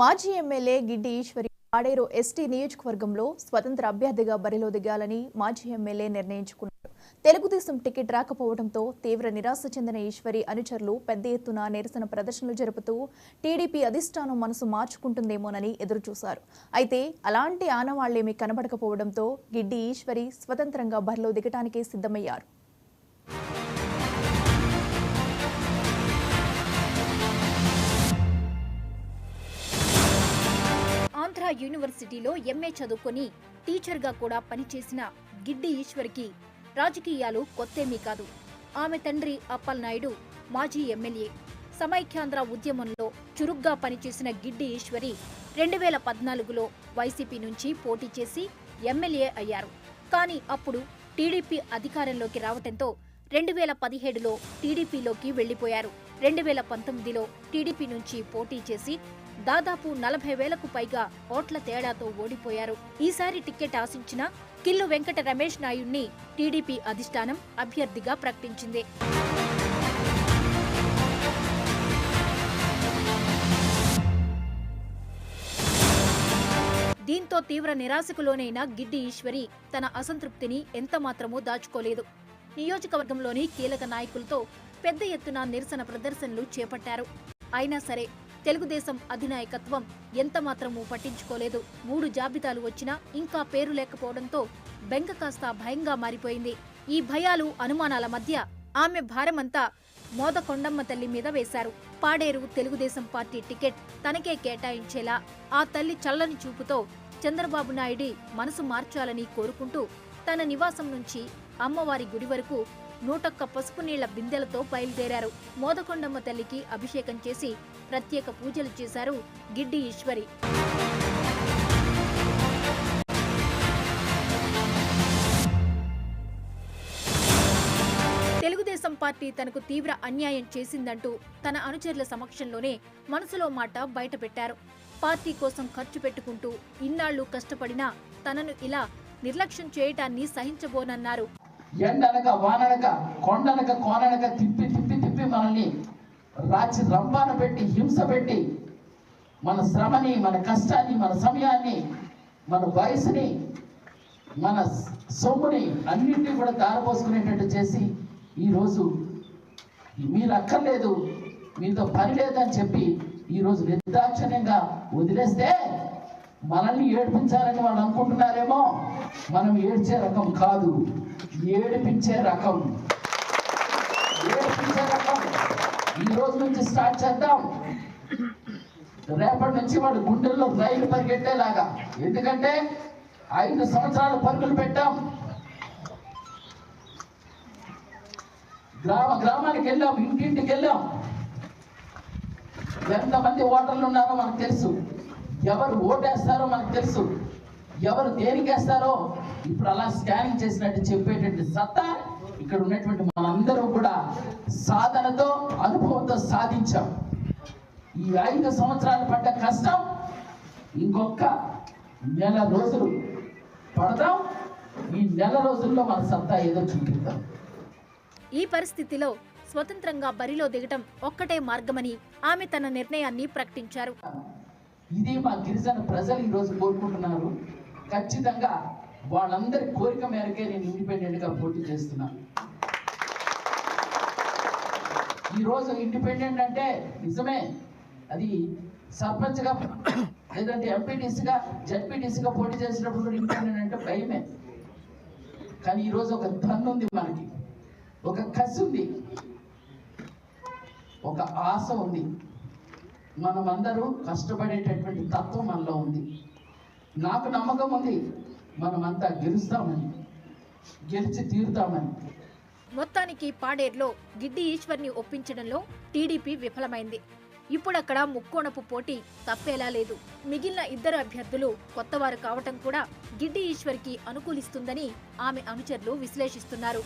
మాజీ MLA Giddi Eshwari Paderu ST నియోజకవర్గంలో స్వతంత్ర అభ్యర్థిగా బరిలో దిగాలని మాజీ ఎమ్మెల్యే నిర్ణయించుకున్నారు. తెలుగుదేశం టికెట్ రాకపోవడంతో తీవ్ర నిరాశ చెందిన ఈశ్వరి అనుచరులు పెద్ద ఎత్తున నిరసన ప్రదర్శనలు జరుపుతూ టీడీపీ అధిష్టానం మనసు మార్చుకుంటుందేమోనని ఎదురుచూశారు. అయితే అలాంటి ఆనవాళ్లేమీ కనబడకపోవడంతో గిడ్డి ఈశ్వరి స్వతంత్రంగా బరిలో దిగటానికి సిద్ధమయ్యారు. ఆంధ్ర యూనివర్సిటీలో ఎంఏ చదువుకొని టీచర్గా కూడా పనిచేసిన గిడ్డి ఈశ్వరికి రాజకీయాలు కొత్తేమీ కాదు. ఆమె తండ్రి అప్పలనాయుడు మాజీ ఎమ్మెల్యే. సమైక్యాంధ్ర ఉద్యమంలో చురుగ్గా పనిచేసిన గిడ్డి ఈశ్వరి 2014లో వైసీపీ నుంచి పోటీ చేసి ఎమ్మెల్యే అయ్యారు. కానీ అప్పుడు టీడీపీ అధికారంలోకి రావటంతో 2017లో టీడీపీలోకి వెళ్లిపోయారు. 2019లో టీడీపీ నుంచి పోటీ చేసి దాదాపు 40,000కు పైగా ఓట్ల తేడాతో ఓడిపోయారు. ఈసారి టికెట్ ఆశించిన కిల్లు వెంకట రమేష్ నాయుడిని టీడీపీ అధిష్టానం అభ్యర్థిగా ప్రకటించింది. దీంతో తీవ్ర నిరాశకు లోనైన గిడ్డి ఈశ్వరి తన అసంతృప్తిని ఎంతమాత్రమూ దాచుకోలేదు. నియోజకవర్గంలోని కీలక నాయకులతో పెద్ద ఎత్తున నిరసన ప్రదర్శనలు చేపట్టారు. అయినా సరే తెలుగుదేశం అధినాయకత్వం ఎంతమాత్రమూ పట్టించుకోలేదు. 3 జాబితాలు వచ్చినా ఇంకా పేరు లేకపోవడంతో బెంగ కాస్త భయంగా మారిపోయింది. ఈ భయాలు అనుమానాల మధ్య ఆమె భారమంతా మోదకొండమ్మ తల్లి మీద వేశారు. పాడేరు తెలుగుదేశం పార్టీ టికెట్ తనకే కేటాయించేలా ఆ తల్లి చల్లని చూపుతో చంద్రబాబు నాయుడి మనసు మార్చాలని కోరుకుంటూ తన నివాసం నుంచి అమ్మవారి గుడి వరకు 101 పసుపు నీళ్ల బిందెలతో బయలుదేరారు. మోదకొండమ్మ తల్లికి అభిషేకం చేసి ప్రత్యేక పూజలు చేశారు గిడ్డి ఈశ్వరి. తెలుగుదేశం పార్టీ తనకు తీవ్ర అన్యాయం చేసిందంటూ తన అనుచరుల సమక్షంలోనే మనసులో మాట బయటపెట్టారు. పార్టీ కోసం ఖర్చు పెట్టుకుంటూ ఇన్నాళ్లు కష్టపడినా తనను ఇలా నిర్లక్ష్యం చేయటాన్ని సహించబోనన్నారు. ఎండనక వాననక కొండనక కోననక తిప్పి తిప్పి తిప్పి మనల్ని రాచి రంపాన పెట్టి హింస పెట్టి మన శ్రమని, మన కష్టాన్ని, మన సమయాన్ని, మన వయసుని, మన సొమ్ముని అన్నింటినీ కూడా దారపోసుకునేటట్టు చేసి ఈరోజు మీరు అక్కర్లేదు, మీతో పని లేదని చెప్పి ఈరోజు నిర్దాక్షిణ్యంగా వదిలేస్తే మనల్ని ఏడిపించాలని వాళ్ళు అనుకుంటున్నారేమో. మనం ఏడ్చే రకం కాదు, ఏడిపించే రకం. ఈ రోజు నుంచి స్టార్ట్ చేద్దాం. రేపటి నుంచి వాడు గుండెల్లో రైలు పరిగెట్టేలాగా. ఎందుకంటే 5 సంవత్సరాలు పరుగులు పెట్టాం. గ్రామానికి వెళ్ళాం, ఇంటింటికి వెళ్ళాం. ఎంతమంది ఓటర్లు ఉన్నారో మనకు తెలుసు, ఎవరు ఓటేస్తారో మనకు తెలుసు, ఎవరు దేనికి వేస్తారో ఇప్పుడు అలా స్కానింగ్ చేసినట్టు చెప్పేటువంటి సత్తా ఇక్కడ ఉన్నటువంటి మనందరూ కూడా సాధనతో, అనుభవంతో సాధించాం. ఈ 5 సంవత్సరాలు పడ్డ కష్టం ఇంకొక నెల రోజులు పడదాం. ఈ నెల రోజుల్లో మన సత్తా ఏదో చూపిద్దాం. ఈ పరిస్థితిలో స్వతంత్రంగా బరిలో దిగటం ఒక్కటే మార్గమని ఆమె తన నిర్ణయాన్ని ప్రకటించారు. ఇది మా గిరిజన ప్రజలు ఈరోజు కోరుకుంటున్నారు. ఖచ్చితంగా వాళ్ళందరి కోరిక మేరకే నేను ఇండిపెండెంట్ గా పోటీ చేస్తున్నాను. ఈరోజు ఇండిపెండెంట్ అంటే నిజమే, అది సర్పంచ్గా లేదంటే ఎంపీటీసీగా జడ్పీటీసీగా పోటీ చేసినప్పుడు కూడా ఇండిపెండెంట్ అంటే భయమే. కానీ ఈరోజు ఒక దన్ను ఉంది, మనకి ఒక కసి ఉంది, ఒక ఆశ ఉంది. మనమందరూ కష్టపడేటటువంటి తత్వం మనలో ఉంది. నాకు నమ్మకం ఉంది, మనమంతా గెలుస్తామని, గెలిచి తీరుతామని. మొత్తానికి పాడేరులో గిడ్డి ఈశ్వర్ని ఒప్పించడంలో టీడీపీ విఫలమైంది. ఇప్పుడక్కడ ముక్కోణపు పోటీ తప్పేలా లేదు. మిగిలిన 2 అభ్యర్థులు కొత్తవారు కావటం కూడా గిడ్డి ఈశ్వర్కి అనుకూలిస్తుందని ఆమె అనుచరులు విశ్లేషిస్తున్నారు.